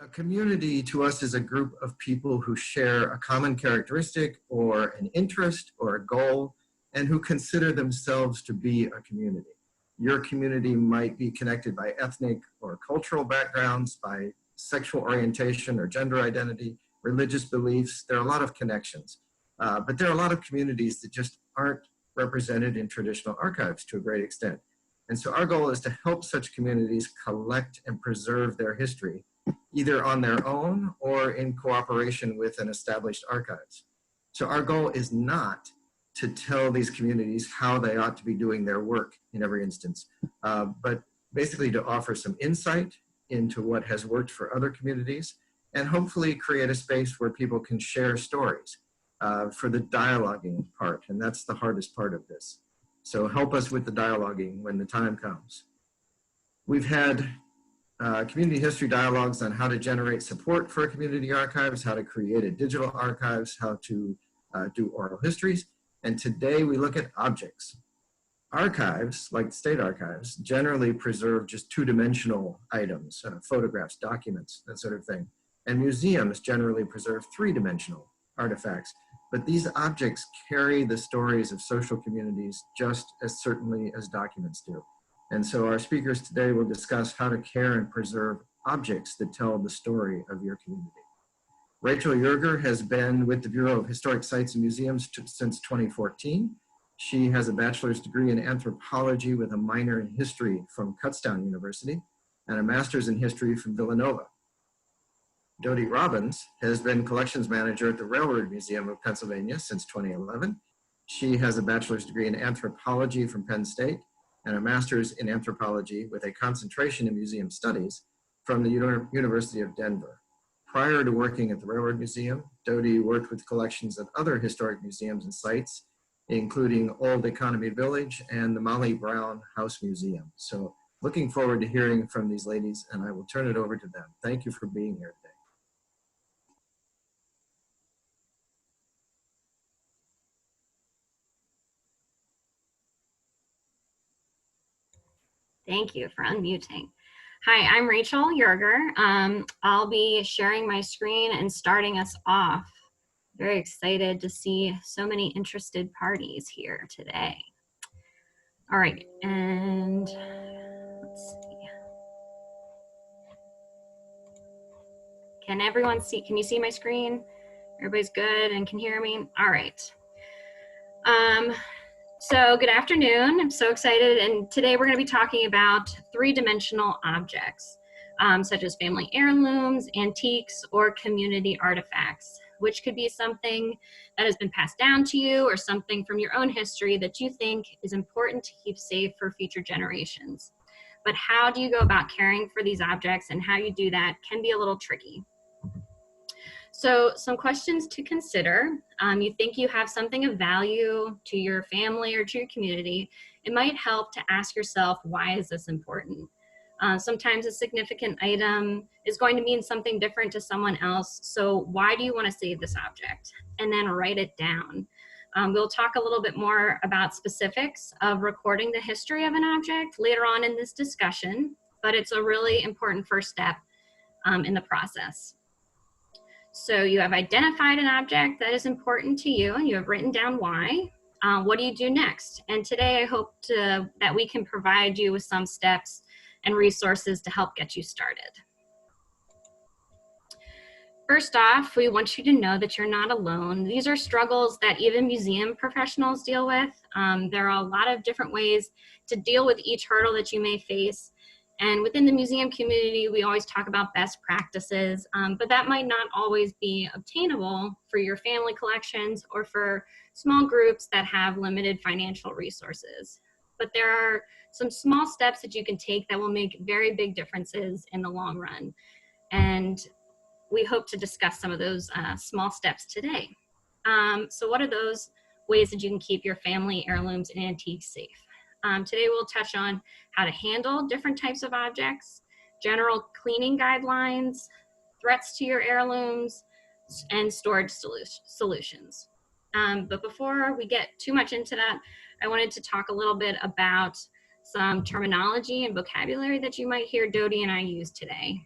A community to us is a group of people who share a common characteristic or an interest or a goal and who consider themselves to be a community. Your community might be connected by ethnic or cultural backgrounds, by sexual orientation or gender identity, religious beliefs. There are a lot of connections, but there are a lot of communities that just aren't represented in traditional archives to a great extent. And so our goal is to help such communities collect and preserve their history, either on their own or in cooperation with an established archives. So our goal is not to tell these communities how they ought to be doing their work in every instance, but basically to offer some insight into what has worked for other communities and hopefully create a space where people can share stories for the dialoguing part. And that's the hardest part of this. So help us with the dialoguing when the time comes. We've had community history dialogues on how to generate support for community archives, how to create a digital archives, how to do oral histories. And today we look at objects. Archives, like state archives, generally preserve just two-dimensional items, photographs, documents, that sort of thing. And museums generally preserve three-dimensional artifacts. But these objects carry the stories of social communities just as certainly as documents do. And so our speakers today will discuss how to care and preserve objects that tell the story of your community. Rachel Yerger has been with the Bureau of Historic Sites and Museums since 2014. She has a bachelor's degree in anthropology with a minor in history from Kutztown University and a master's in history from Villanova. Dodie Robbins has been collections manager at the Railroad Museum of Pennsylvania since 2011. She has a bachelor's degree in anthropology from Penn State and a master's in anthropology with a concentration in museum studies from the University of Denver. Prior to working at the Railroad Museum, Dodie worked with collections at other historic museums and sites, including Old Economy Village and the Molly Brown House Museum. So looking forward to hearing from these ladies, and I will turn it over to them. Thank you for being here today. Thank you for unmuting. Hi, I'm Rachel Yerger. I'll be sharing my screen and starting us off. Very excited to see so many interested parties here today. All right, and let's see. Can everyone see, can you see my screen? Everybody's good and can hear me? All right. So good afternoon, I'm so excited, and today we're going to be talking about three-dimensional objects, such as family heirlooms, antiques, or community artifacts, which could be something that has been passed down to you or something from your own history that you think is important to keep safe for future generations. But how do you go about caring for these objects, and how you do that can be a little tricky. So some questions to consider. You think you have something of value to your family or to your community. It might help to ask yourself, why is this important? Sometimes a significant item is going to mean something different to someone else. So why do you want to save this object? And then write it down. We'll talk a little bit more about specifics of recording the history of an object later on in this discussion, but it's a really important first step in the process. So you have identified an object that is important to you and you have written down why. What do you do next? And today I hope that we can provide you with some steps and resources to help get you started. First off, we want you to know that you're not alone. These are struggles that even museum professionals deal with. There are a lot of different ways to deal with each hurdle that you may face. And within the museum community, we always talk about best practices, but that might not always be obtainable for your family collections or for small groups that have limited financial resources. But there are some small steps that you can take that will make very big differences in the long run. And we hope to discuss some of those small steps today. So what are those ways that you can keep your family heirlooms and antiques safe? Today we'll touch on how to handle different types of objects, general cleaning guidelines, threats to your heirlooms, and storage solutions. But before we get too much into that, I wanted to talk a little bit about some terminology and vocabulary that you might hear Dodie and I use today.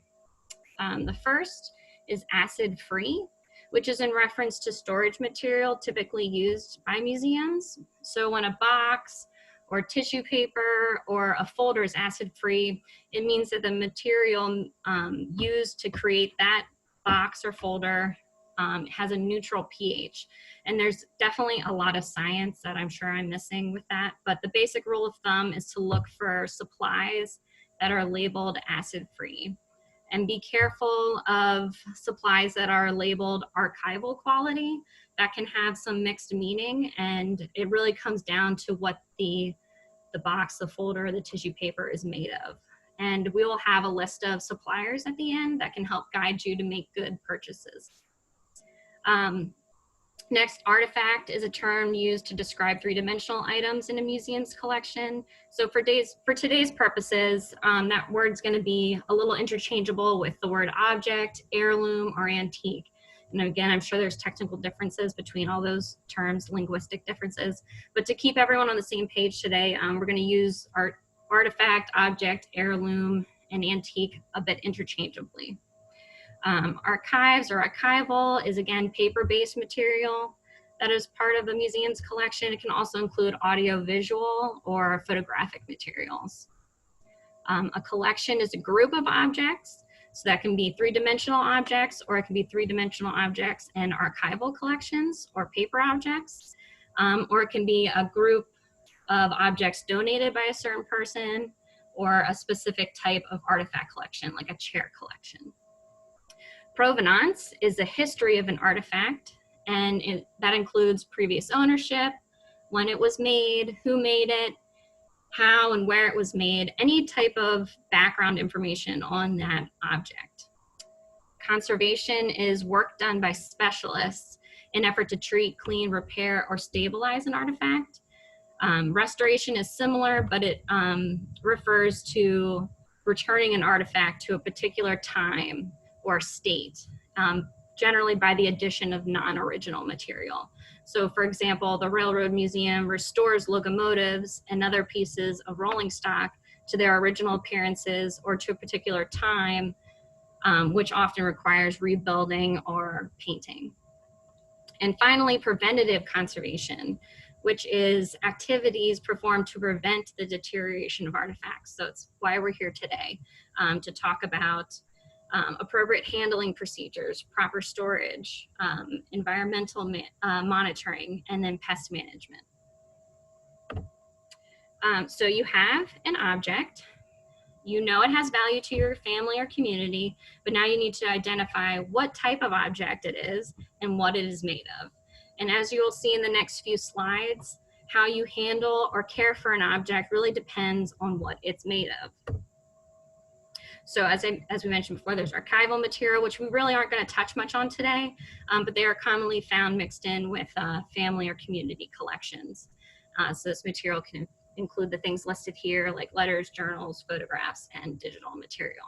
The first is acid-free, which is in reference to storage material typically used by museums. So when a box or tissue paper or a folder is acid-free, it means that the material used to create that box or folder has a neutral pH. And there's definitely a lot of science that I'm sure I'm missing with that, but the basic rule of thumb is to look for supplies that are labeled acid-free. And be careful of supplies that are labeled archival quality. That can have some mixed meaning, and it really comes down to what the box, the folder, the tissue paper is made of. And we will have a list of suppliers at the end that can help guide you to make good purchases. Next, artifact is a term used to describe three-dimensional items in a museum's collection. So for today's purposes, that word's going to be a little interchangeable with the word object, heirloom, or antique. And again, I'm sure there's technical differences between all those terms, linguistic differences. But to keep everyone on the same page today, we're going to use artifact, object, heirloom, and antique a bit interchangeably. Archives or archival is, again, paper-based material that is part of a museum's collection. It can also include audio-visual or photographic materials. A collection is a group of objects, so that can be three-dimensional objects, or it can be three-dimensional objects and archival collections or paper objects, or it can be a group of objects donated by a certain person or a specific type of artifact collection, like a chair collection. Provenance is the history of an artifact, and that includes previous ownership, when it was made, who made it, how and where it was made, any type of background information on that object. Conservation is work done by specialists in effort to treat, clean, repair, or stabilize an artifact. Restoration is similar, but it refers to returning an artifact to a particular time or state, generally by the addition of non-original material. So for example, the Railroad Museum restores locomotives and other pieces of rolling stock to their original appearances or to a particular time, which often requires rebuilding or painting. And finally, preventative conservation, which is activities performed to prevent the deterioration of artifacts. So it's why we're here today, to talk about appropriate handling procedures, proper storage, environmental monitoring, and then pest management. So you have an object. You know it has value to your family or community, but now you need to identify what type of object it is and what it is made of. And as you will see in the next few slides, how you handle or care for an object really depends on what it's made of. So as we mentioned before, there's archival material, which we really aren't going to touch much on today, but they are commonly found mixed in with family or community collections. So this material can include the things listed here, like letters, journals, photographs, and digital material.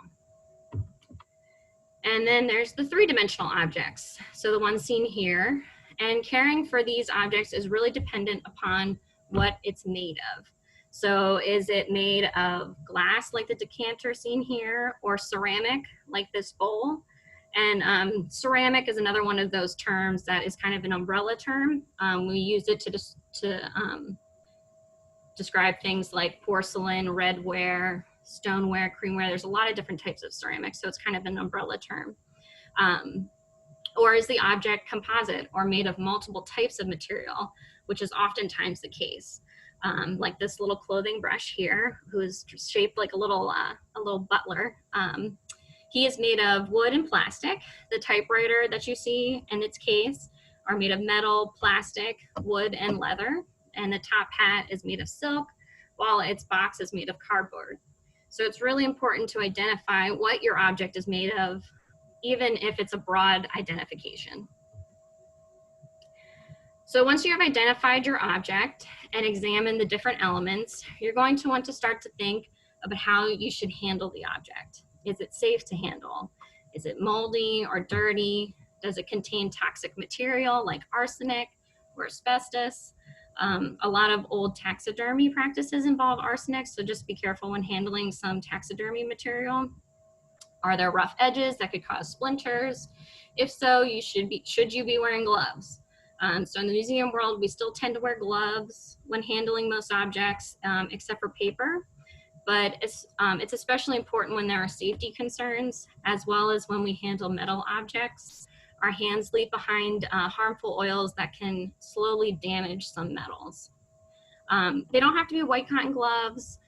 And then there's the three-dimensional objects, so the ones seen here. And caring for these objects is really dependent upon what it's made of. So is it made of glass, like the decanter seen here, or ceramic, like this bowl? And ceramic is another one of those terms that is kind of an umbrella term. We use it to describe things like porcelain, redware, stoneware, creamware. There's a lot of different types of ceramics, so it's kind of an umbrella term. Or is the object composite or made of multiple types of material, which is oftentimes the case. Like this little clothing brush here, who is shaped like a little butler. He is made of wood and plastic. The typewriter that you see in its case are made of metal, plastic, wood, and leather. And the top hat is made of silk, while its box is made of cardboard. So it's really important to identify what your object is made of, even if it's a broad identification. So once you have identified your object and examined the different elements, you're going to want to start to think about how you should handle the object. Is it safe to handle? Is it moldy or dirty? Does it contain toxic material like arsenic or asbestos? A lot of old taxidermy practices involve arsenic, so just be careful when handling some taxidermy material. Are there rough edges that could cause splinters? If so, should you be wearing gloves? So in the museum world, we still tend to wear gloves when handling most objects, except for paper. But it's especially important when there are safety concerns, as well as when we handle metal objects. Our hands leave behind harmful oils that can slowly damage some metals. They don't have to be white cotton gloves,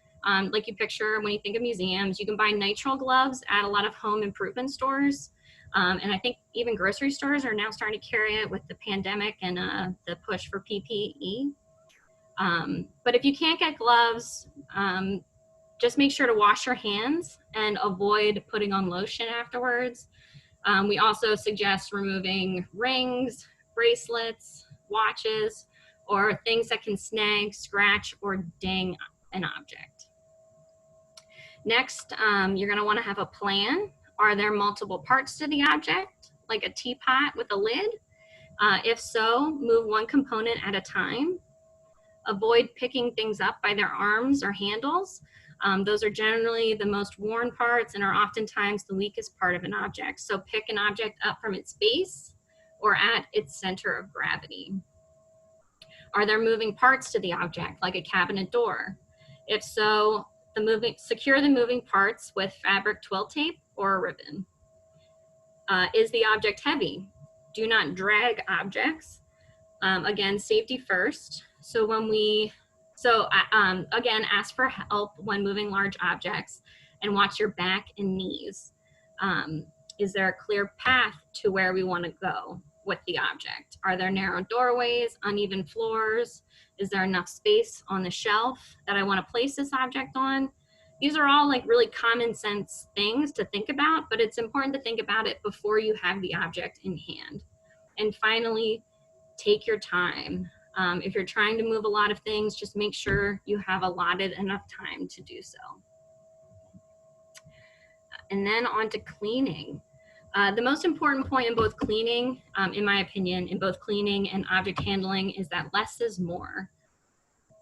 like you picture when you think of museums. You can buy nitrile gloves at a lot of home improvement stores. And I think even grocery stores are now starting to carry it with the pandemic and the push for PPE. But if you can't get gloves, just make sure to wash your hands and avoid putting on lotion afterwards. We also suggest removing rings, bracelets, watches, or things that can snag, scratch, or ding an object. Next, you're going to want to have a plan. Are there multiple parts to the object, like a teapot with a lid? If so, move one component at a time. Avoid picking things up by their arms or handles. Those are generally the most worn parts and are oftentimes the weakest part of an object. So pick an object up from its base or at its center of gravity. Are there moving parts to the object, like a cabinet door? If so, secure the moving parts with fabric twill tape or a ribbon. Is the object heavy? Do not drag objects. Again, safety first. So again, ask for help when moving large objects and watch your back and knees. Is there a clear path to where we want to go with the object? Are there narrow doorways, uneven floors? Is there enough space on the shelf that I want to place this object on? These are all like really common sense things to think about, but it's important to think about it before you have the object in hand. And finally, take your time. If you're trying to move a lot of things, just make sure you have allotted enough time to do so. And then on to cleaning. The most important point in both cleaning, in my opinion, in both cleaning and object handling is that less is more.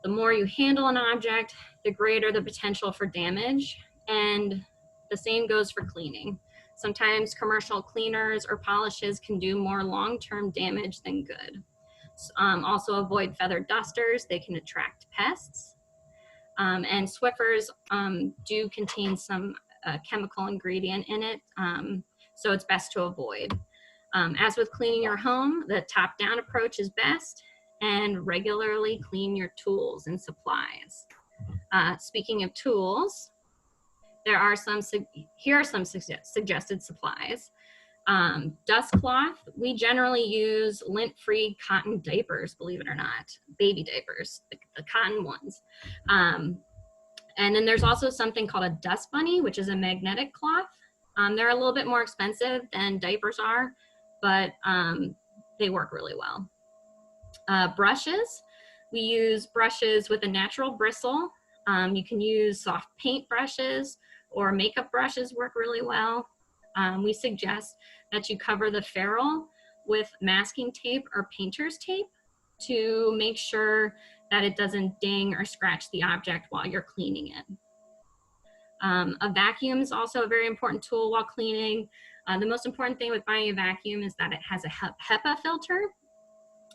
The more you handle an object, the greater the potential for damage, and the same goes for cleaning. Sometimes commercial cleaners or polishes can do more long-term damage than good. Also avoid feather dusters, they can attract pests. And Swiffers do contain some chemical ingredient in it, so it's best to avoid. As with cleaning your home, the top-down approach is best, and regularly clean your tools and supplies. Speaking of tools, here are some suggested supplies. Dust cloth, we generally use lint-free cotton diapers, believe it or not, baby diapers, the cotton ones. And then there's also something called a dust bunny, which is a magnetic cloth. They're a little bit more expensive than diapers are, but they work really well. Brushes, we use brushes with a natural bristle. You can use soft paint brushes or makeup brushes work really well. We suggest that you cover the ferrule with masking tape or painter's tape to make sure that it doesn't ding or scratch the object while you're cleaning it. A vacuum is also a very important tool while cleaning. The most important thing with buying a vacuum is that it has a HEPA filter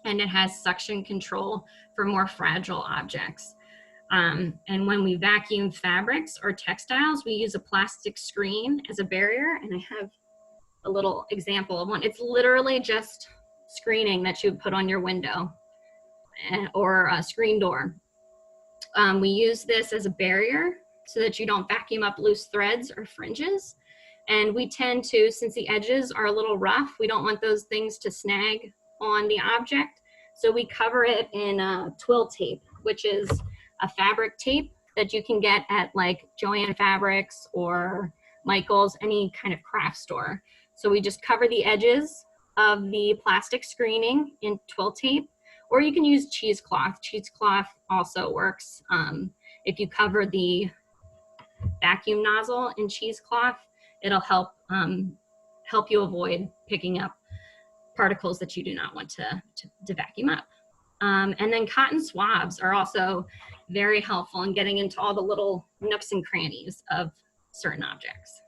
and it has suction control for more fragile objects. And when we vacuum fabrics or textiles, we use a plastic screen as a barrier, and I have a little example of one. It's literally just screening that you put on your window or a screen door. We use this as a barrier so that you don't vacuum up loose threads or fringes. And we tend to, since the edges are a little rough, we don't want those things to snag on the object. So we cover it in twill tape, which is a fabric tape that you can get at like Joann Fabrics or Michael's, any kind of craft store. So we just cover the edges of the plastic screening in twill tape, or you can use cheesecloth. Cheesecloth also works. If you cover the vacuum nozzle in cheesecloth, it'll help you avoid picking up particles that you do not want to vacuum up. And then cotton swabs are also very helpful in getting into all the little nooks and crannies of certain objects.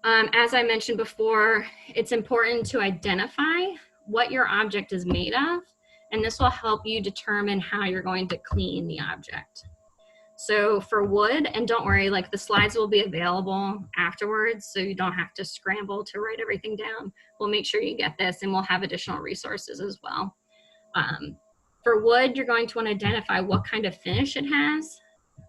As I mentioned before, it's important to identify what your object is made of, and this will help you determine how you're going to clean the object. So for wood, and don't worry, like the slides will be available afterwards, so you don't have to scramble to write everything down. We'll make sure you get this, and we'll have additional resources as well. For wood, you're going to want to identify what kind of finish it has,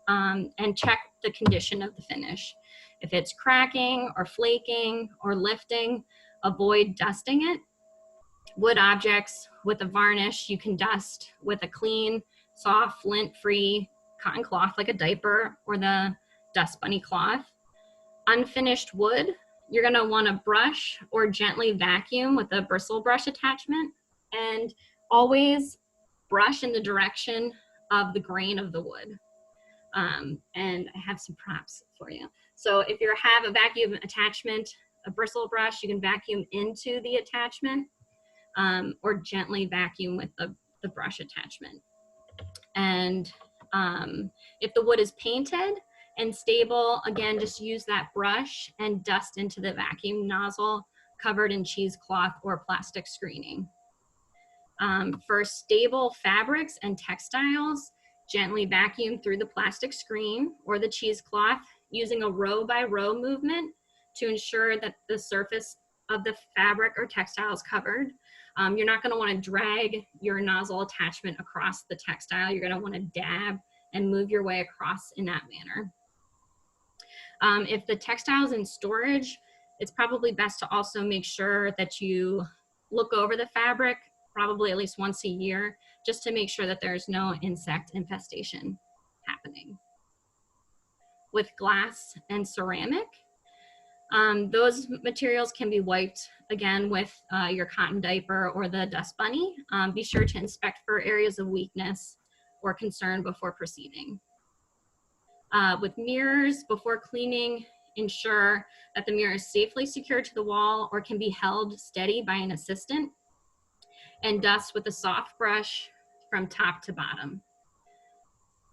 and check the condition of the finish. If it's cracking or flaking or lifting, avoid dusting it. Wood objects with a varnish, you can dust with a clean, soft, lint-free cotton cloth like a diaper or the dust bunny cloth. Unfinished wood, you're gonna wanna brush or gently vacuum with a bristle brush attachment, and always brush in the direction of the grain of the wood. And I have some props for you. So if you have a vacuum attachment, a bristle brush, you can vacuum into the attachment, or gently vacuum with the brush attachment. And if the wood is painted and stable, again, just use that brush and dust into the vacuum nozzle covered in cheesecloth or plastic screening. For stable fabrics and textiles, gently vacuum through the plastic screen or the cheesecloth using a row by row movement to ensure that the surface of the fabric or textile is covered. You're not going to want to drag your nozzle attachment across the textile. You're going to want to dab and move your way across in that manner. If the textile is in storage, it's probably best to also make sure that you look over the fabric probably at least once a year, just to make sure that there's no insect infestation happening. With glass and ceramic, those materials can be wiped again with your cotton diaper or the dust bunny. Be sure to inspect for areas of weakness or concern before proceeding. With mirrors, before cleaning, ensure that the mirror is safely secured to the wall or can be held steady by an assistant, and dust with a soft brush from top to bottom.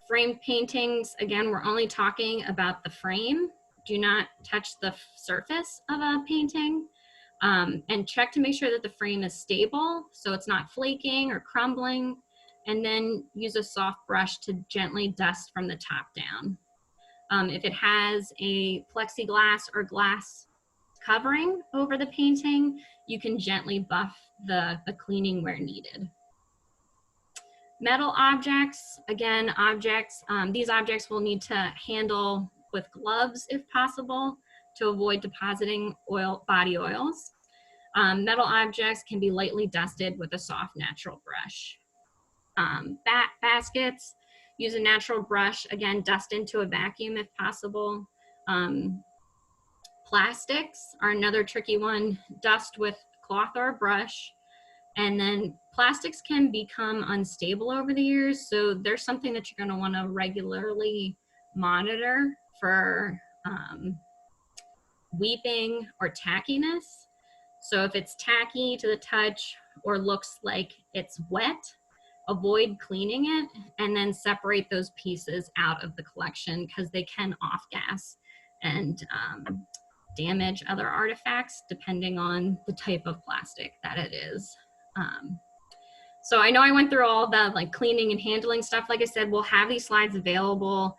Framed paintings, again, we're only talking about the frame. Do not touch the surface of a painting, and check to make sure that the frame is stable so it's not flaking or crumbling, and then use a soft brush to gently dust from the top down. If it has a plexiglass or glass covering over the painting, you can gently buff the cleaning where needed. Metal objects, again, these objects will need to handle with gloves if possible to avoid depositing body oils. Metal objects can be lightly dusted with a soft natural brush. Baskets, use a natural brush, again, dust into a vacuum if possible. Plastics are another tricky one. Dust with cloth or a brush. And then plastics can become unstable over the years, so there's something that you're going to want to regularly monitor for weeping or tackiness. So if it's tacky to the touch or looks like it's wet, avoid cleaning it, and then separate those pieces out of the collection because they can off-gas and damage other artifacts depending on the type of plastic that it is. So I know I went through all the like cleaning and handling stuff. Like I said, we'll have these slides available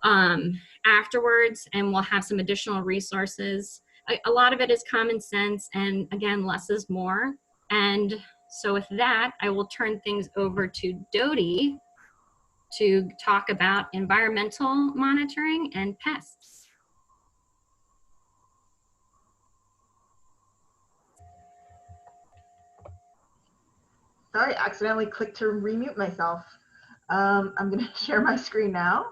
afterwards, and we'll have some additional resources. A lot of it is common sense, and again, less is more. And so with that, I will turn things over to Dodie to talk about environmental monitoring and pests. Sorry, I accidentally clicked to remute myself. I'm going to share my screen now.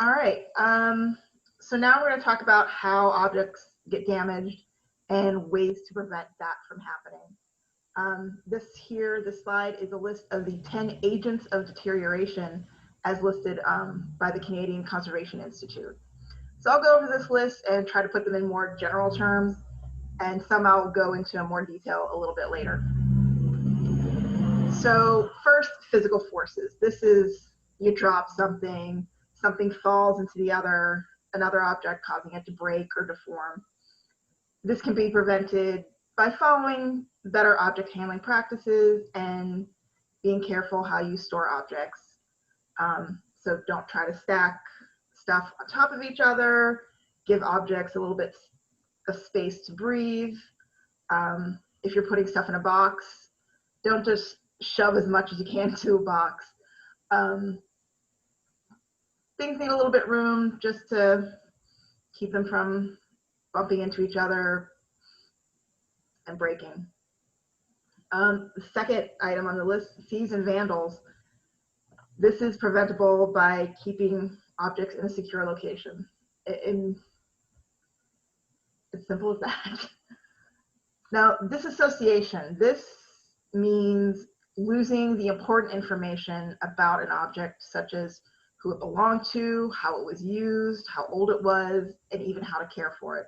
All right, so now we're going to talk about how objects get damaged and ways to prevent that from happening. This slide is a list of the 10 agents of deterioration as listed by the Canadian Conservation Institute. So I'll go over this list and try to put them in more general terms, and some I'll go into more detail a little bit later. So first, physical forces. This is you drop something, something falls into another object, causing it to break or deform. This can be prevented by following better object handling practices and being careful how you store objects. So don't try to stack stuff on top of each other. Give objects a little bit of space to breathe. If you're putting stuff in a box, don't just shove as much as you can into a box. Things need a little bit of room just to keep them from bumping into each other and breaking. The second item on the list, thieves and vandals. This is preventable by keeping objects in a secure location. It's simple as that. Now, disassociation. This means losing the important information about an object, such as who it belonged to, how it was used, how old it was, and even how to care for it.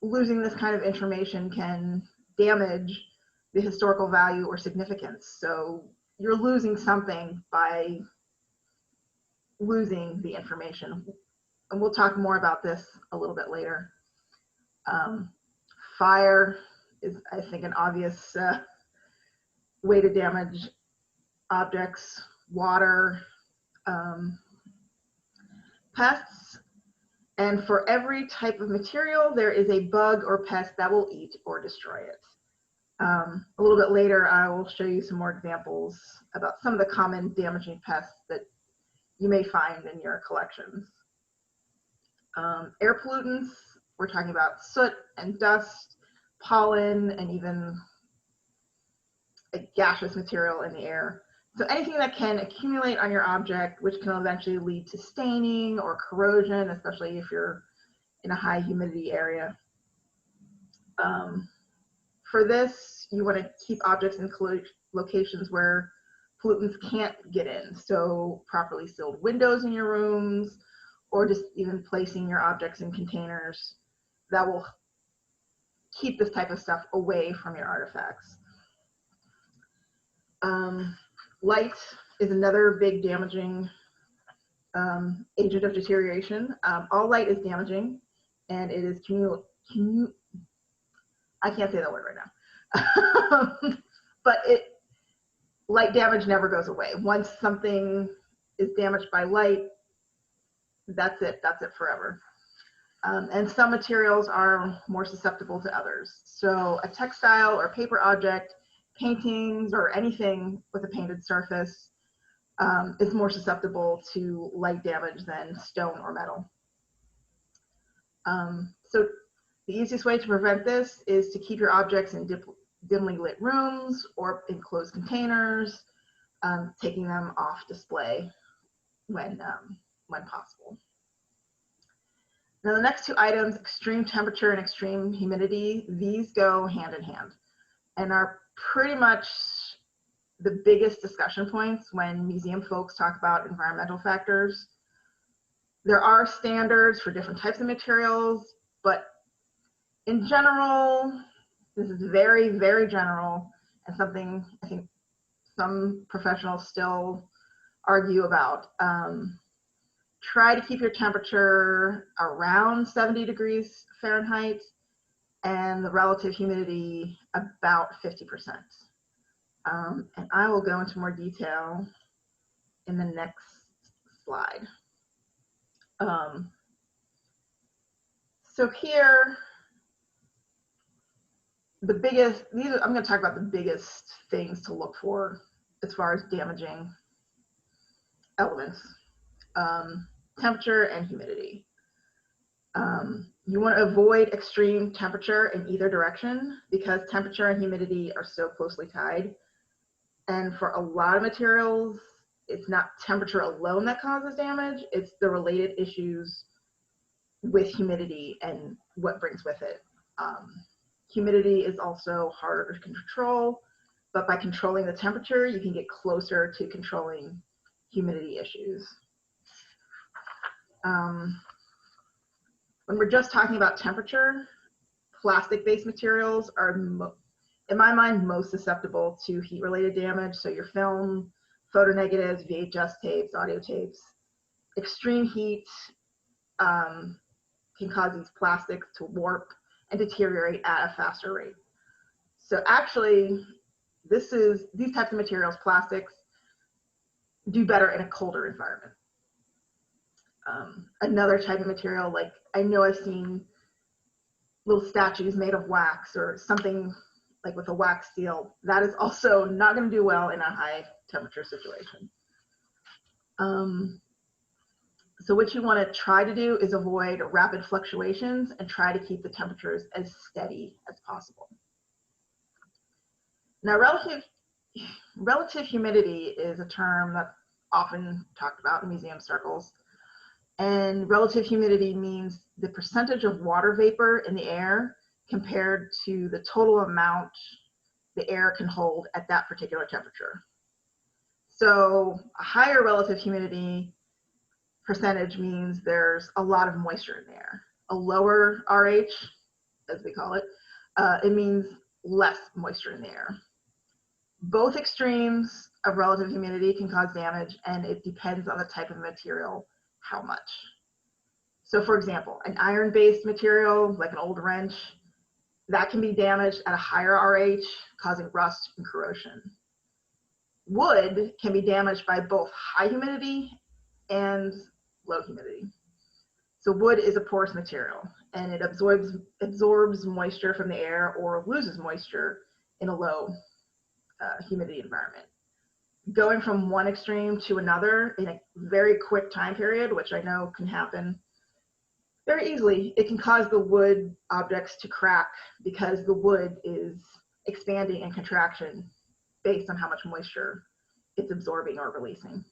Losing this kind of information can damage the historical value or significance. So you're losing something by losing the information. And we'll talk more about this a little bit later. Fire is, I think, an obvious way to damage objects. Water, pests. And for every type of material, there is a bug or pest that will eat or destroy it. A little bit later, I will show you some more examples about some of the common damaging pests that you may find in your collections. Air pollutants, we're talking about soot and dust, pollen, and even a gaseous material in the air. So anything that can accumulate on your object, which can eventually lead to staining or corrosion, especially if you're in a high humidity area. For this, you want to keep objects in locations where pollutants can't get in. So properly sealed windows in your rooms, or just even placing your objects in containers that will keep this type of stuff away from your artifacts. Light is another big damaging agent of deterioration. All light is damaging, and it is I can't say that word right now. But light damage never goes away. Once something is damaged by light, that's it forever. And some materials are more susceptible to others. So a textile or paper object, paintings, or anything with a painted surface is more susceptible to light damage than stone or metal. So the easiest way to prevent this is to keep your objects in dimly lit rooms or in closed containers, taking them off display when possible. Now the next two items, extreme temperature and extreme humidity, these go hand in hand and are pretty much the biggest discussion points when museum folks talk about environmental factors. There are standards for different types of materials, but in general, this is very, very general and something I think some professionals still argue about. Try to keep your temperature around 70 degrees Fahrenheit and the relative humidity about 50%. And I will go into more detail in the next slide. So here, I'm going to talk about the biggest things to look for as far as damaging elements. Temperature and humidity. You want to avoid extreme temperature in either direction because temperature and humidity are so closely tied. And for a lot of materials, it's not temperature alone that causes damage, it's the related issues with humidity and what brings with it. Humidity is also harder to control, but by controlling the temperature, you can get closer to controlling humidity issues. When we're just talking about temperature, plastic-based materials are, in my mind, most susceptible to heat-related damage. So your film, photo negatives, VHS tapes, audio tapes. Extreme heat can cause these plastics to warp and deteriorate at a faster rate. So actually, these types of materials, plastics, do better in a colder environment. Another type of material, like I know I've seen little statues made of wax or something like with a wax seal, that is also not going to do well in a high temperature situation. So what you want to try to do is avoid rapid fluctuations and try to keep the temperatures as steady as possible. Now, relative humidity is a term that's often talked about in museum circles. And relative humidity means the percentage of water vapor in the air compared to the total amount the air can hold at that particular temperature. So a higher relative humidity percentage means there's a lot of moisture in the air. A lower RH, as we call it, it means less moisture in the air. Both extremes of relative humidity can cause damage, and it depends on the type of material, how much. So for example, an iron-based material, like an old wrench, that can be damaged at a higher RH, causing rust and corrosion. Wood can be damaged by both high humidity and low humidity. So wood is a porous material, and it absorbs moisture from the air or loses moisture in a low humidity environment. Going from one extreme to another in a very quick time period, which I know can happen very easily, it can cause the wood objects to crack because the wood is expanding and contraction based on how much moisture it's absorbing or releasing.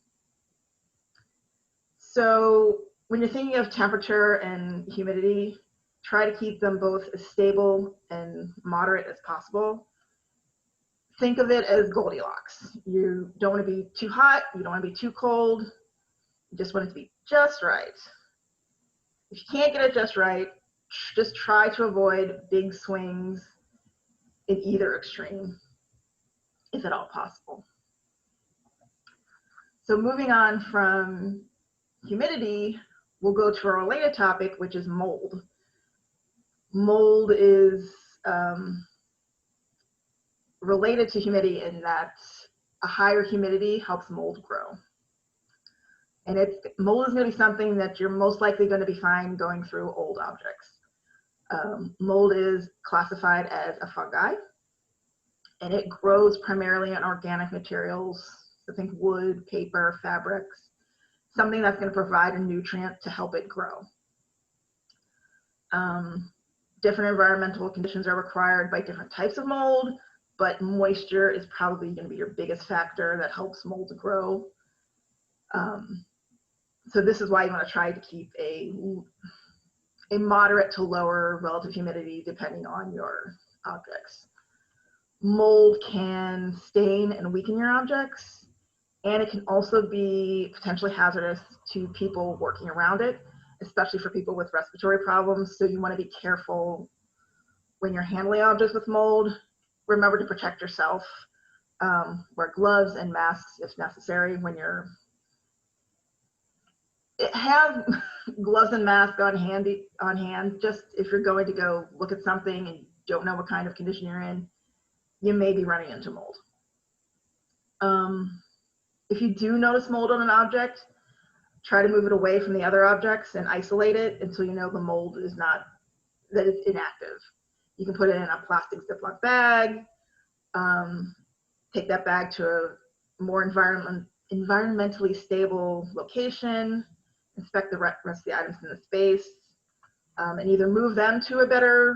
So when you're thinking of temperature and humidity, try to keep them both as stable and moderate as possible. Think of it as Goldilocks. You don't want to be too hot, you don't want to be too cold, you just want it to be just right. If you can't get it just right, just try to avoid big swings in either extreme, if at all possible. So moving on from humidity, we'll go to a related topic, which is mold. Mold is related to humidity in that a higher humidity helps mold grow. And mold is going to be something that you're most likely going to be fine going through old objects. Mold is classified as a fungi, and it grows primarily on organic materials. So think wood, paper, fabrics, something that's going to provide a nutrient to help it grow. Different environmental conditions are required by different types of mold, but moisture is probably going to be your biggest factor that helps mold grow. So this is why you want to try to keep a moderate to lower relative humidity depending on your objects. Mold can stain and weaken your objects, and it can also be potentially hazardous to people working around it, especially for people with respiratory problems. So you want to be careful when you're handling objects with mold. Remember to protect yourself. Wear gloves and masks if necessary when you're have gloves and masks on hand, just if you're going to go look at something and you don't know what kind of condition you're in, you may be running into mold. If you do notice mold on an object, try to move it away from the other objects and isolate it until you know the mold is not, that it's inactive. You can put it in a plastic Ziploc bag, take that bag to a more environmentally stable location, inspect the rest of the items in the space, and either move them to a better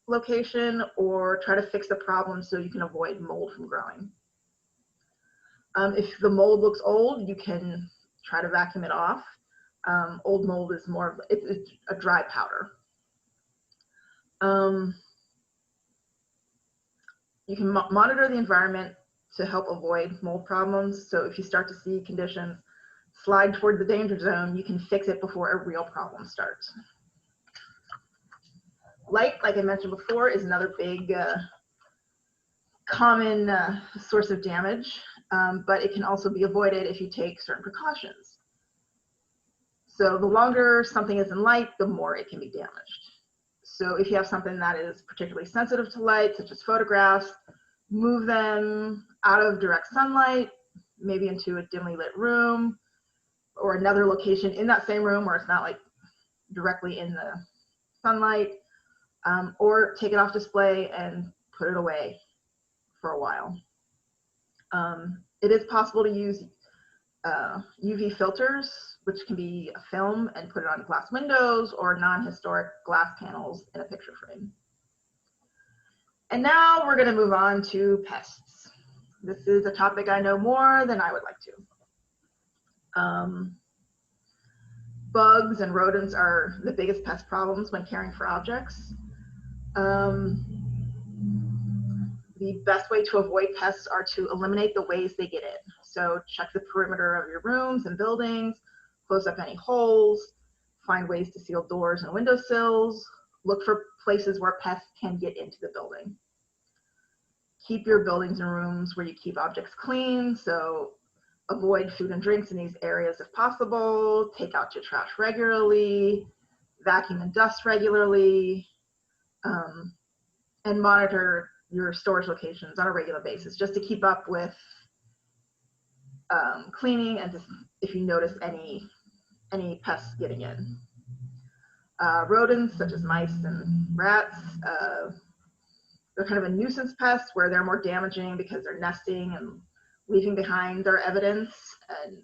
location or try to fix the problem so you can avoid mold from growing. If the mold looks old, you can try to vacuum it off. Old mold is more of it's a dry powder. You can monitor the environment to help avoid mold problems. So if you start to see conditions slide toward the danger zone, you can fix it before a real problem starts. Light, like I mentioned before, is another big common source of damage. but it can also be avoided if you take certain precautions. So the longer something is in light, the more it can be damaged. So if you have something that is particularly sensitive to light, such as photographs, move them out of direct sunlight, maybe into a dimly lit room or another location in that same room where it's not like directly in the sunlight, or take it off display and put it away for a while. It is possible to use UV filters, which can be a film, and put it on glass windows or non-historic glass panels in a picture frame. And now we're going to move on to pests. This is a topic I know more than I would like to. Bugs and rodents are the biggest pest problems when caring for objects. The best way to avoid pests are to eliminate the ways they get in. So check the perimeter of your rooms and buildings, close up any holes, find ways to seal doors and windowsills, look for places where pests can get into the building. Keep your buildings and rooms where you keep objects clean, so avoid food and drinks in these areas if possible, take out your trash regularly, vacuum and dust regularly, and monitor your storage locations on a regular basis just to keep up with cleaning and just if you notice any pests getting in. Rodents such as mice and rats, they're kind of a nuisance pest where they're more damaging because they're nesting and leaving behind their evidence and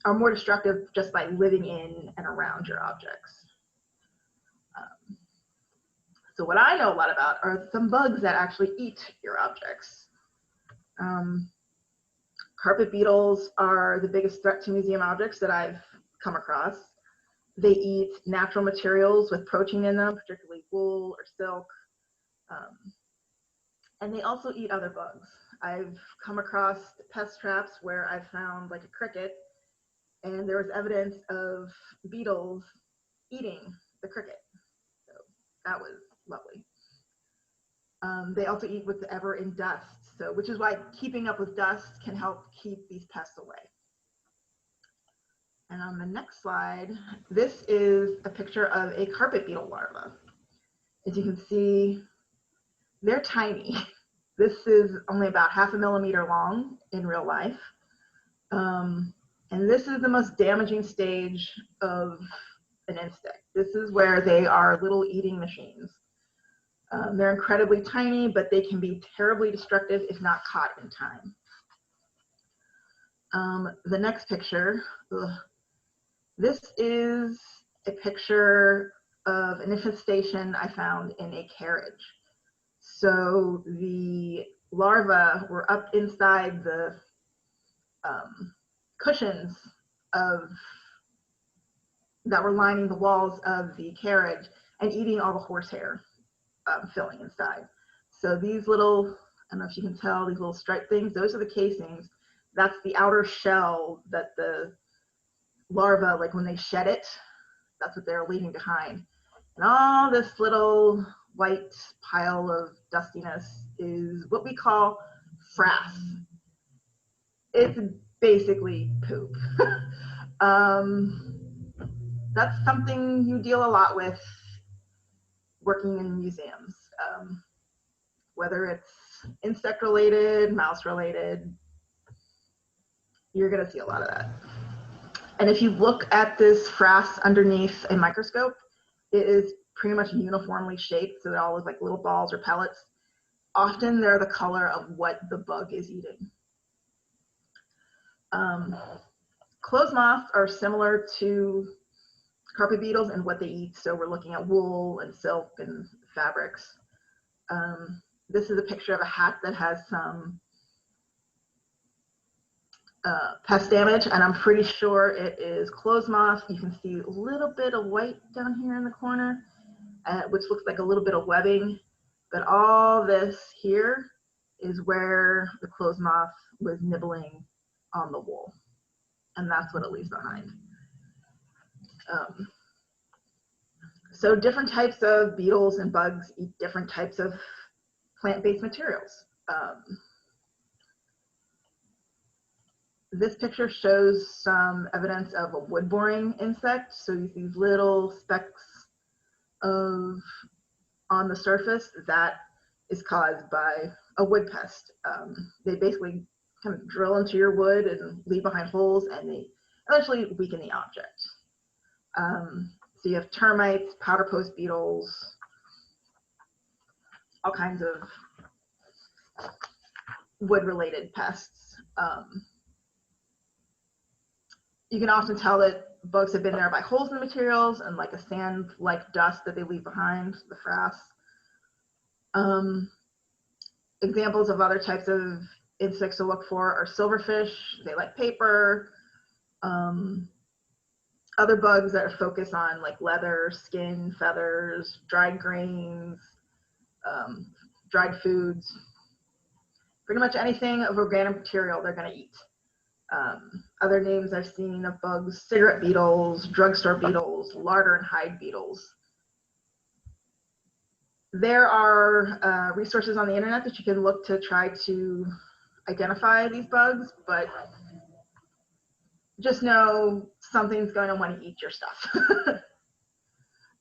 are more destructive just by living in and around your objects. So what I know a lot about are some bugs that actually eat your objects. Carpet beetles are the biggest threat to museum objects that I've come across. They eat natural materials with protein in them, particularly wool or silk. And they also eat other bugs. I've come across pest traps where I've found like a cricket and there was evidence of beetles eating the cricket. So that was lovely. They also eat whatever in dust, so which is why keeping up with dust can help keep these pests away. And on the next slide, this is a picture of a carpet beetle larva. As you can see, they're tiny. This is only about 0.5 millimeter long in real life. And this is the most damaging stage of an insect. This is where they are little eating machines. They're incredibly tiny, but they can be terribly destructive if not caught in time. The next picture, this is a picture of an infestation I found in a carriage. So the larvae were up inside the cushions that were lining the walls of the carriage and eating all the horsehair filling inside. So these little, I don't know if you can tell, these little striped things, those are the casings. That's the outer shell that the larva, like when they shed it, that's what they're leaving behind. And all this little white pile of dustiness is what we call frass. It's basically poop. That's something you deal a lot with working in museums, whether it's insect related, mouse related, you're gonna see a lot of that. And if you look at this frass underneath a microscope, it is pretty much uniformly shaped, so they all look like little balls or pellets. Often they're the color of what the bug is eating. Clothes moths are similar to carpet beetles and what they eat. So we're looking at wool and silk and fabrics. This is a picture of a hat that has some pest damage, and I'm pretty sure it is clothes moth. You can see a little bit of white down here in the corner, which looks like a little bit of webbing. But all this here is where the clothes moth was nibbling on the wool, and that's what it leaves behind. So different types of beetles and bugs eat different types of plant-based materials. This picture shows some evidence of a wood-boring insect. So you see these little specks on the surface. That is caused by a wood pest. They basically kind of drill into your wood and leave behind holes, and they eventually weaken the object. So you have termites, powder post beetles, all kinds of wood-related pests. You can often tell that bugs have been there by holes in the materials and like a sand-like dust that they leave behind, the frass. Examples of other types of insects to look for are silverfish. They like paper. Other bugs that are focused on like leather, skin, feathers, dried grains, dried foods. Pretty much anything of organic material they're going to eat. Other names I've seen of bugs: cigarette beetles, drugstore beetles, larder and hide beetles. There are resources on the internet that you can look to try to identify these bugs, but just know something's going to want to eat your stuff.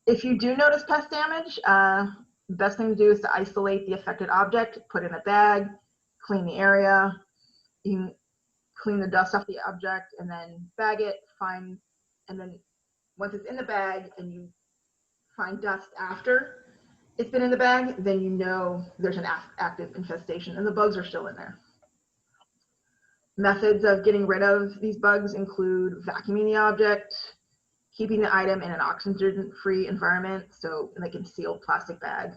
If you do notice pest damage, the best thing to do is to isolate the affected object, put it in a bag, clean the area. You can clean the dust off the object and then bag it, and then once it's in the bag and you find dust after it's been in the bag, then you know there's an active infestation and the bugs are still in there. Methods of getting rid of these bugs include vacuuming the object, keeping the item in an oxygen-free environment, so like in sealed plastic bag.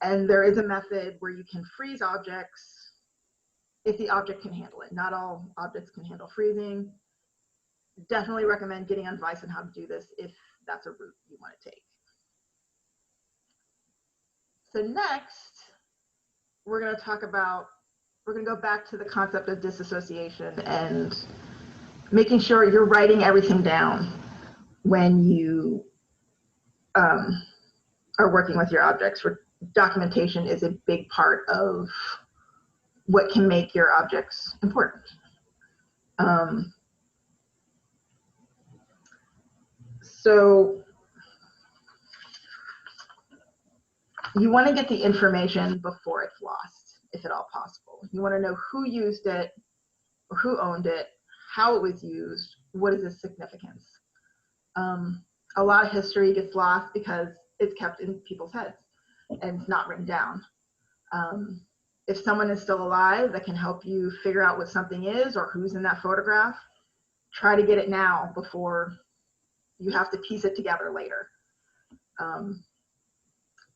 And there is a method where you can freeze objects if the object can handle it. Not all objects can handle freezing. Definitely recommend getting advice on how to do this if that's a route you want to take. So next, we're going to go back to the concept of disassociation and making sure you're writing everything down when you are working with your objects. Documentation is a big part of what can make your objects important. So you want to get the information before it's lost, if at all possible. You want to know who used it, or who owned it, how it was used, what is its significance. A lot of history gets lost because it's kept in people's heads and it's not written down. If someone is still alive that can help you figure out what something is or who's in that photograph, try to get it now before you have to piece it together later.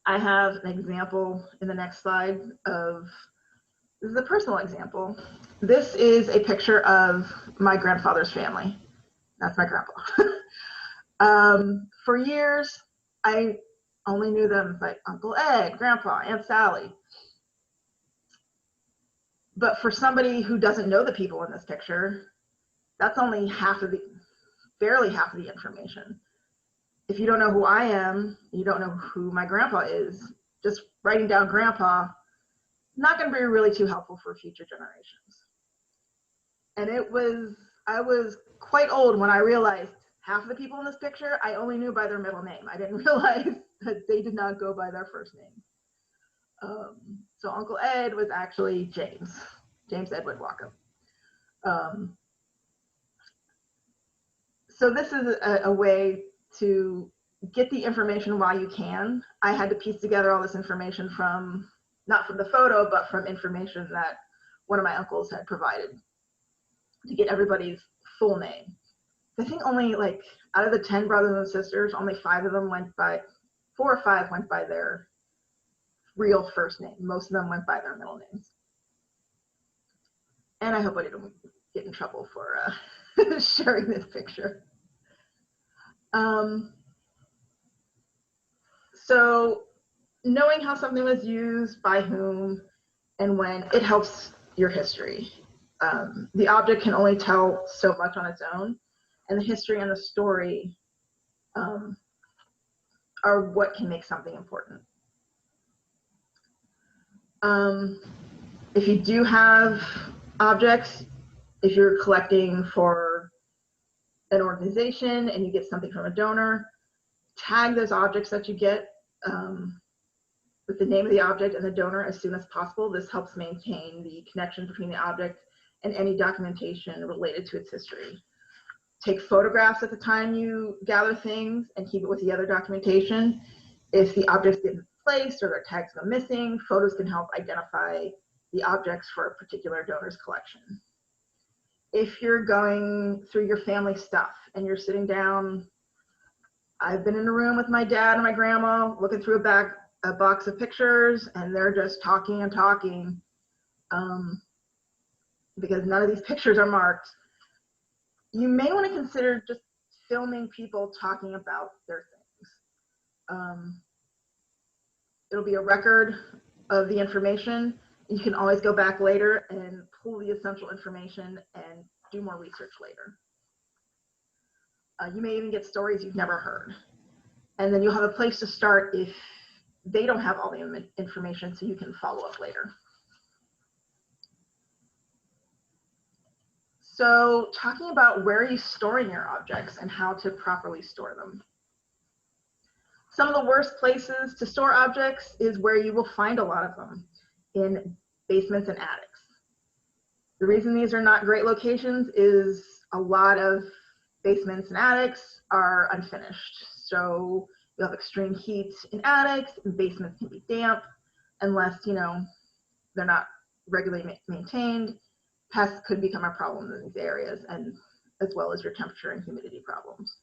I have an example in the next slide this is a personal example. This is a picture of my grandfather's family. That's my grandpa. For years, I only knew them as like Uncle Ed, Grandpa, Aunt Sally. But for somebody who doesn't know the people in this picture, that's only barely half of the information. If you don't know who I am, you don't know who my grandpa is, just writing down grandpa, not going to be really too helpful for future generations. And I was quite old when I realized half of the people in this picture, I only knew by their middle name. I didn't realize that they did not go by their first name. So Uncle Ed was actually James Edward Walker. So this is a way to get the information while you can. I had to piece together all this information not from the photo, but from information that one of my uncles had provided to get everybody's full name. I think only like out of the 10 brothers and sisters, only 4 or 5 went by their real first name. Most of them went by their middle names. And I hope I didn't get in trouble for sharing this picture. So knowing how something was used, by whom, and when, it helps your history. The object can only tell so much on its own, and the history and the story are what can make something important. If you do have objects, If you're collecting for an organization and you get something from a donor, tag those objects that you get with the name of the object and the donor as soon as possible. This helps maintain the connection between the object and any documentation related to its history. Take photographs at the time you gather things and keep it with the other documentation. If the objects get misplaced or their tags go missing, photos can help identify the objects for a particular donor's collection. If you're going through your family stuff and you're sitting down, I've been in a room with my dad and my grandma looking through a box of pictures, and they're just talking and talking because none of these pictures are marked. You may want to consider just filming people talking about their things. It'll be a record of the information. You can always go back later and pull the essential information and do more research later. You may even get stories you've never heard. And then you'll have a place to start if they don't have all the information, so you can follow up later. So talking about where are you storing your objects and how to properly store them. Some of the worst places to store objects is where you will find a lot of them, in basements and attics. The reason these are not great locations is a lot of basements and attics are unfinished. So you have extreme heat in attics, and basements can be damp unless, you know, they're not regularly maintained. Pests could become a problem in these areas, and as well as your temperature and humidity problems.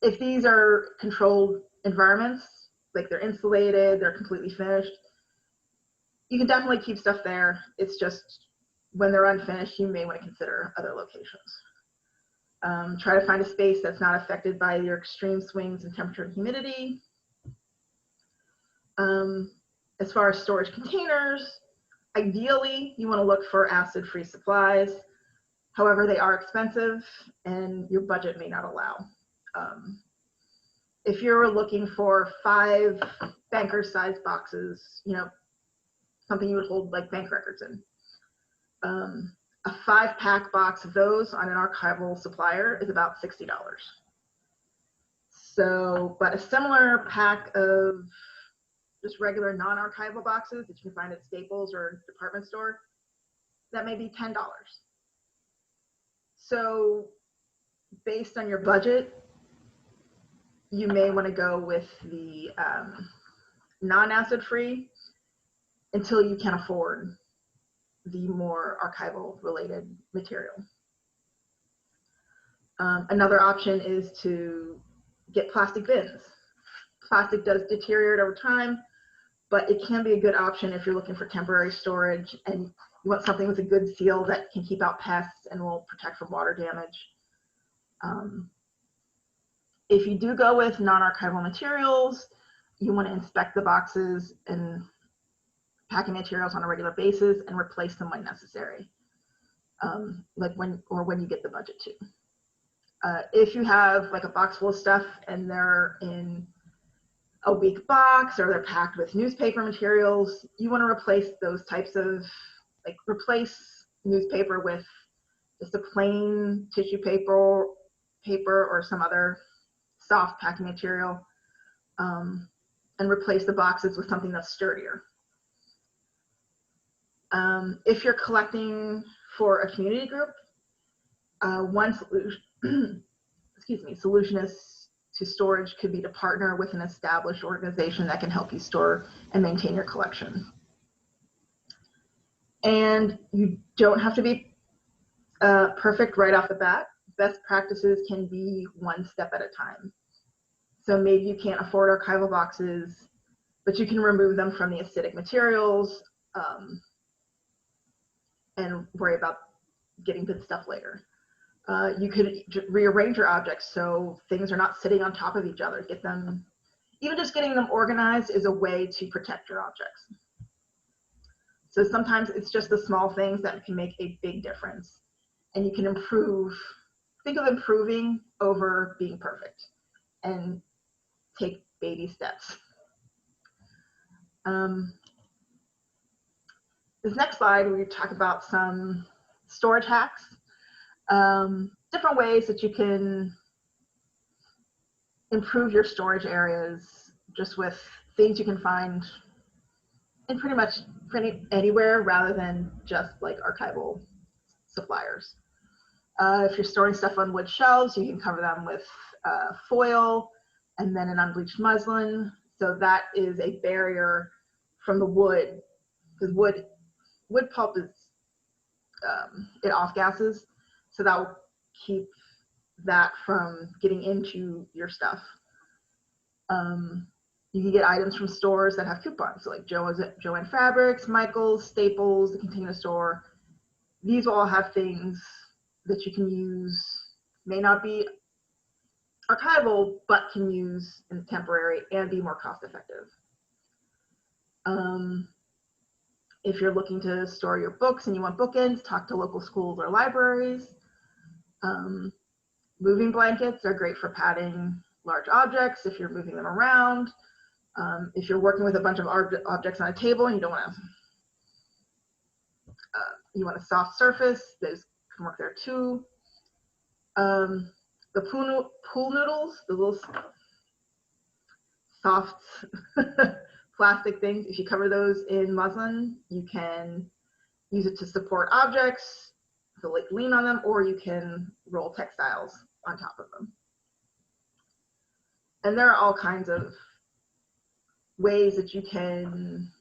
If these are controlled environments, like they're insulated, they're completely finished, you can definitely keep stuff there. It's just when they're unfinished, you may want to consider other locations. Try to find a space that's not affected by your extreme swings in temperature and humidity. As far as storage containers, ideally, you want to look for acid-free supplies. However, they are expensive and your budget may not allow. If you're looking for 5 banker-sized boxes, you know, something you would hold like bank records in, a 5-pack box of those on an archival supplier is about $60. So, but a similar pack of just regular non-archival boxes that you can find at Staples or department store, that may be $10. So based on your budget, you may want to go with the non-acid free until you can afford the more archival related material. Another option is to get plastic bins. Plastic does deteriorate over time, but it can be a good option if you're looking for temporary storage and you want something with a good seal that can keep out pests and will protect from water damage. If you do go with non-archival materials, you want to inspect the boxes and packing materials on a regular basis and replace them when necessary, like when you get the budget to. If you have like a box full of stuff and they're in a weak box or they're packed with newspaper materials, you want to replace those types of, like replace newspaper with just a plain tissue paper or some other soft packing material, and replace the boxes with something that's sturdier. If you're collecting for a community group, one solution, solution to storage could be to partner with an established organization that can help you store and maintain your collection. And you don't have to be perfect right off the bat. Best practices can be one step at a time. So maybe you can't afford archival boxes, but you can remove them from the acidic materials and worry about getting good stuff later. You could rearrange your objects so things are not sitting on top of each other. Get them, even just getting them organized is a way to protect your objects. So sometimes it's just the small things that can make a big difference. And you can improve, think of improving over being perfect and take baby steps. This next slide, we talk about some storage hacks, different ways that you can improve your storage areas just with things you can find in pretty much anywhere rather than just like archival suppliers. If you're storing stuff on wood shelves, you can cover them with foil and then an unbleached muslin. So that is a barrier from the wood, because wood pulp is, it off gases. So that will keep that from getting into your stuff. You can get items from stores that have coupons, so like Joann Fabrics, Michael's, Staples, the Container Store. These will all have things that you can use, may not be archival, but can use in temporary and be more cost effective. If you're looking to store your books and you want bookends, talk to local schools or libraries. Moving blankets are great for padding large objects if you're moving them around. If you're working with a bunch of objects on a table and you don't want to, you want a soft surface, those can work there too. The pool noodles, the little soft plastic things, if you cover those in muslin, you can use it to support objects, to like lean on them, or you can roll textiles on top of them. And there are all kinds of ways that you can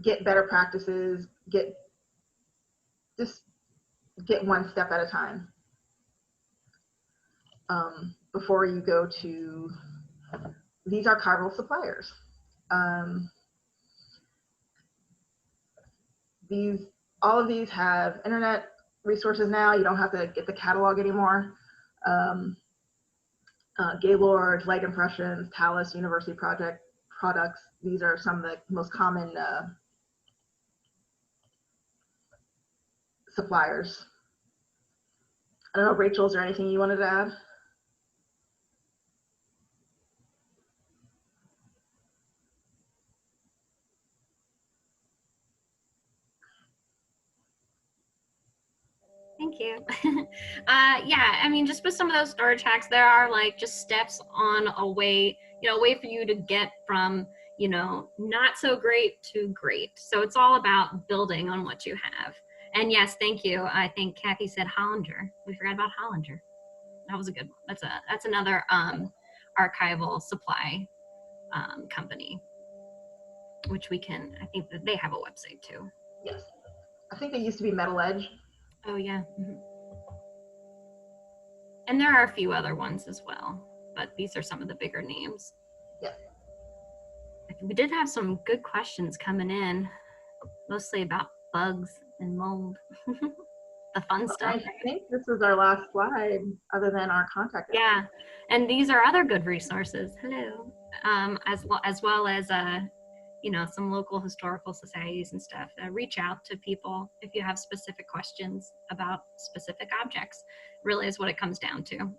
get better practices, get one step at a time before you go to these archival suppliers. All of these have internet resources now. You don't have to get the catalog anymore. Gaylord, Light Impressions, Talus, University Project products. These are some of the most common suppliers. I don't know, Rachel, is there anything you wanted to add? Thank you. Yeah, I mean, just with some of those storage hacks, there are like just steps on a way, a way for you to get from, not so great to great. So it's all about building on what you have. And yes, thank you. I think Kathy said Hollinger. We forgot about Hollinger. That was a good one. That's another archival supply company, which I think that they have a website too. Yes. I think they used to be Metal Edge. Oh yeah. Mm-hmm. And there are a few other ones as well, but these are some of the bigger names. Yeah. We did have some good questions coming in, mostly about bugs and mold. The fun stuff. I think this is our last slide other than our contact info. Yeah, and these are other good resources. Hello. As well as some local historical societies and stuff. Reach out to people if you have specific questions about specific objects. Really is what it comes down to.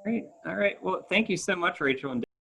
Great. All right. Well, thank you so much, Rachel and